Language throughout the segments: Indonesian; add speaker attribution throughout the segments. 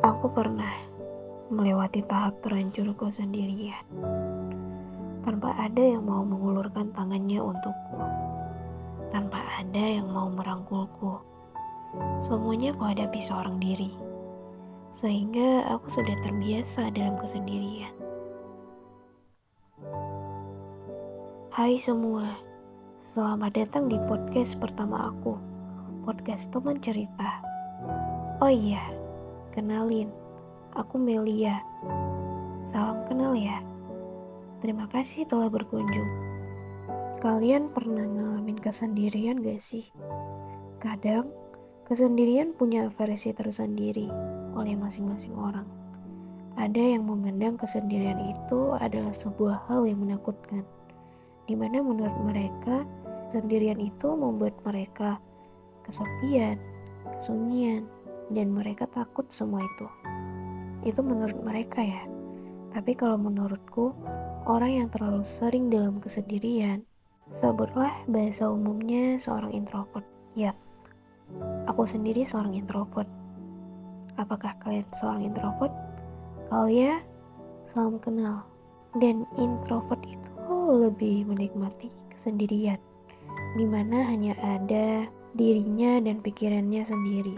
Speaker 1: Aku pernah melewati tahap terhancurku sendirian, tanpa ada yang mau mengulurkan tangannya untukku, tanpa ada yang mau merangkulku. Semuanya aku hadapi seorang diri, sehingga aku sudah terbiasa dalam kesendirian. Hai semua, selamat datang di podcast pertama aku, podcast teman cerita. Oh iya, kenalin, aku Melia. Salam kenal ya. Terima kasih telah berkunjung. Kalian pernah ngalamin kesendirian gak sih? Kadang, kesendirian punya versi tersendiri oleh masing-masing orang. Ada yang memandang kesendirian itu adalah sebuah hal yang menakutkan, di mana menurut mereka, kesendirian itu membuat mereka kesepian, kesunyian, dan mereka takut semua itu. Itu menurut mereka ya. Tapi kalau menurutku, orang yang terlalu sering dalam kesendirian, sebutlah bahasa umumnya seorang introvert. Yap, aku sendiri seorang introvert. Apakah kalian seorang introvert? Kalau ya, salam kenal. Dan introvert itu lebih menikmati kesendirian, dimana hanya ada dirinya dan pikirannya sendiri.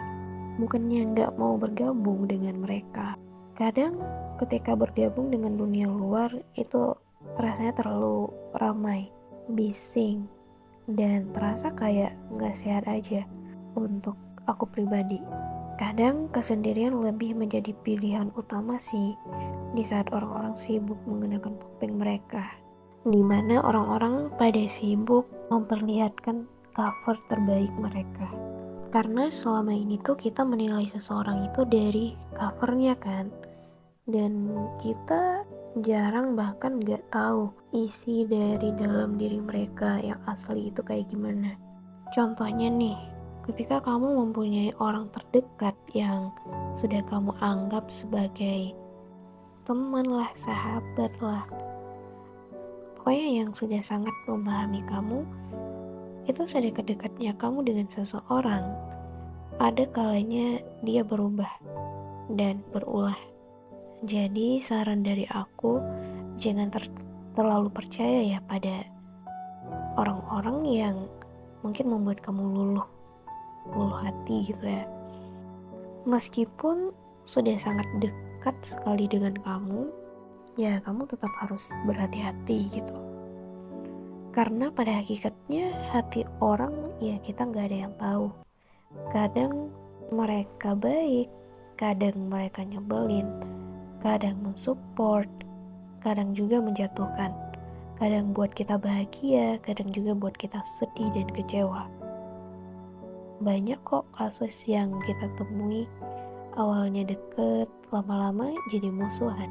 Speaker 1: Bukannya nggak mau bergabung dengan mereka. Kadang ketika bergabung dengan dunia luar itu rasanya terlalu ramai, bising, dan terasa kayak nggak sehat aja untuk aku pribadi. Kadang kesendirian lebih menjadi pilihan utama sih di saat orang-orang sibuk mengenakan topeng mereka, di mana orang-orang pada sibuk memperlihatkan cover terbaik mereka. Karena selama ini tuh kita menilai seseorang itu dari covernya kan, dan kita jarang bahkan gak tahu isi dari dalam diri mereka yang asli itu kayak gimana. Contohnya nih, ketika kamu mempunyai orang terdekat yang sudah kamu anggap sebagai teman lah, sahabat lah, pokoknya yang sudah sangat memahami kamu, itu sedekat-dekatnya kamu dengan seseorang, ada kalanya dia berubah dan berulah. Jadi saran dari aku, jangan terlalu percaya ya pada orang-orang yang mungkin membuat kamu luluh hati gitu ya. Meskipun sudah sangat dekat sekali dengan kamu, ya kamu tetap harus berhati-hati gitu. Karena pada hakikatnya hati orang ya kita gak ada yang tahu. Kadang mereka baik, kadang mereka nyebelin, kadang mensupport, kadang juga menjatuhkan. Kadang buat kita bahagia, kadang juga buat kita sedih dan kecewa. Banyak kok kasus yang kita temui, awalnya deket, lama-lama jadi musuhan.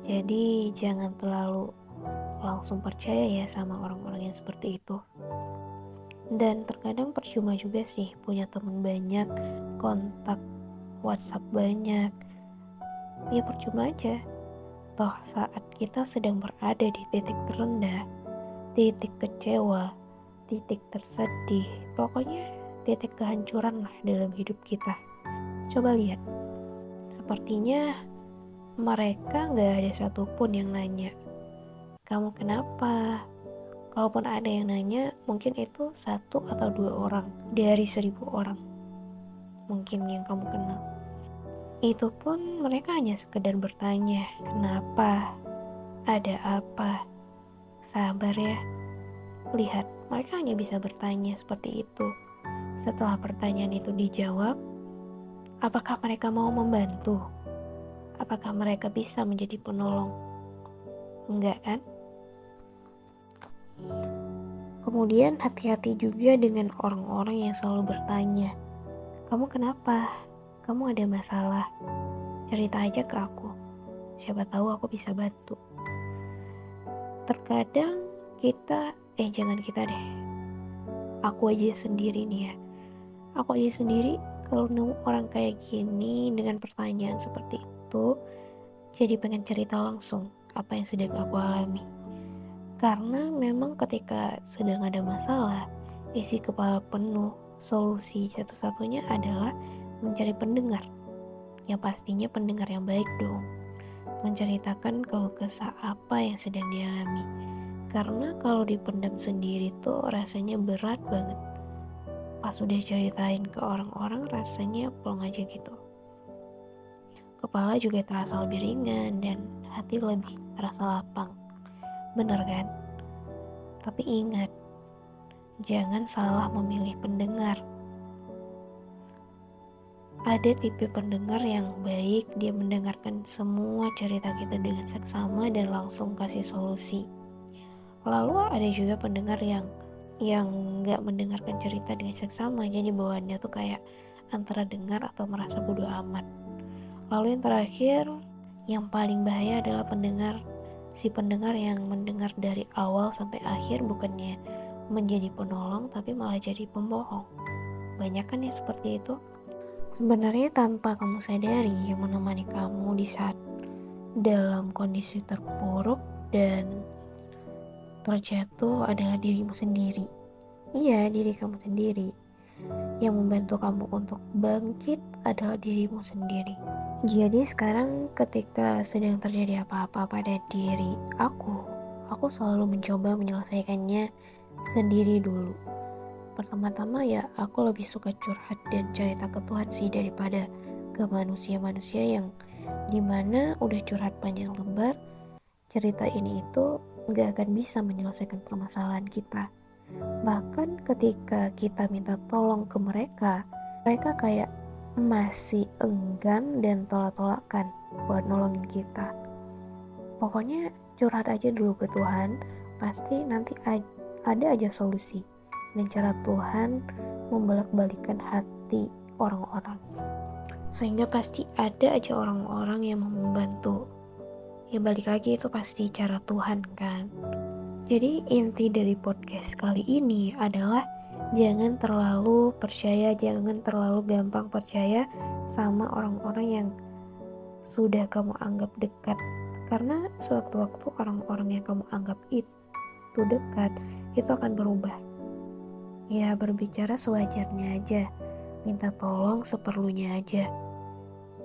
Speaker 1: Jadi jangan terlalu langsung percaya ya sama orang-orang yang seperti itu. Dan terkadang percuma juga sih punya teman banyak, kontak WhatsApp banyak. Ya percuma aja. Toh saat kita sedang berada di titik terendah, titik kecewa, titik tersedih, pokoknya titik kehancuran lah dalam hidup kita. Coba lihat, sepertinya mereka gak ada satupun yang nanya, kamu kenapa? Kalaupun ada yang nanya, mungkin itu 1 atau 2 orang dari 1000 orang mungkin yang kamu kenal. Itu pun mereka hanya sekedar bertanya, kenapa? Ada apa? Sabar ya. Lihat, mereka hanya bisa bertanya seperti itu. Setelah pertanyaan itu dijawab, apakah mereka mau membantu? Apakah mereka bisa menjadi penolong? Enggak kan? Kemudian hati-hati juga dengan orang-orang yang selalu bertanya, kamu kenapa? Kamu ada masalah? Cerita aja ke aku. Siapa tahu aku bisa bantu. Terkadang jangan kita deh. Aku aja sendiri nih ya. Aku aja sendiri kalau nemu orang kayak gini dengan pertanyaan seperti itu, jadi pengen cerita langsung apa yang sedang aku alami. Karena memang ketika sedang ada masalah, isi kepala penuh, solusi satu-satunya adalah mencari pendengar. Ya pastinya pendengar yang baik dong, menceritakan keluh kesah apa yang sedang dialami. Karena kalau dipendam sendiri tuh rasanya berat banget. Pas udah ceritain ke orang-orang rasanya plong aja gitu. Kepala juga terasa lebih ringan dan hati lebih terasa lapang. Bener kan? Tapi ingat, jangan salah memilih pendengar. Ada tipe pendengar yang baik, dia mendengarkan semua cerita kita dengan seksama dan langsung kasih solusi. Lalu ada juga pendengar yang nggak mendengarkan cerita dengan seksama, jadi bawaannya tuh kayak antara dengar atau merasa bodoh amat. Lalu yang terakhir, yang paling bahaya adalah si pendengar yang mendengar dari awal sampai akhir, bukannya menjadi penolong tapi malah jadi pembohong. Banyak kan ya seperti itu. Sebenarnya tanpa kamu sadari, yang menemani kamu di saat dalam kondisi terpuruk dan terjatuh adalah dirimu sendiri. Iya, diri kamu sendiri. Yang membantu kamu untuk bangkit adalah dirimu sendiri. Jadi sekarang ketika sedang terjadi apa-apa pada diri aku selalu mencoba menyelesaikannya sendiri dulu. Pertama-tama ya aku lebih suka curhat dan cerita ke Tuhan sih daripada ke manusia-manusia yang dimana udah curhat panjang lebar, cerita ini itu gak akan bisa menyelesaikan permasalahan kita. Bahkan ketika kita minta tolong ke mereka kayak masih enggan dan tolak-tolakan buat nolongin kita. Pokoknya curhat aja dulu ke Tuhan, pasti nanti ada aja solusi dan cara Tuhan membolak-balikan hati orang-orang. Sehingga pasti ada aja orang-orang yang mau membantu. Ya balik lagi itu pasti cara Tuhan kan. Jadi inti dari podcast kali ini adalah jangan terlalu percaya, jangan terlalu gampang percaya sama orang-orang yang sudah kamu anggap dekat. Karena sewaktu-waktu orang-orang yang kamu anggap itu dekat, itu akan berubah. Ya berbicara sewajarnya aja, minta tolong seperlunya aja.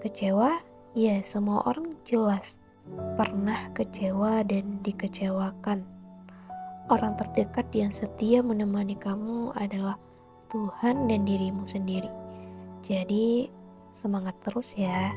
Speaker 1: Kecewa? Ya semua orang jelas pernah kecewa dan dikecewakan. Orang terdekat yang setia menemani kamu adalah Tuhan dan dirimu sendiri. Jadi semangat terus ya.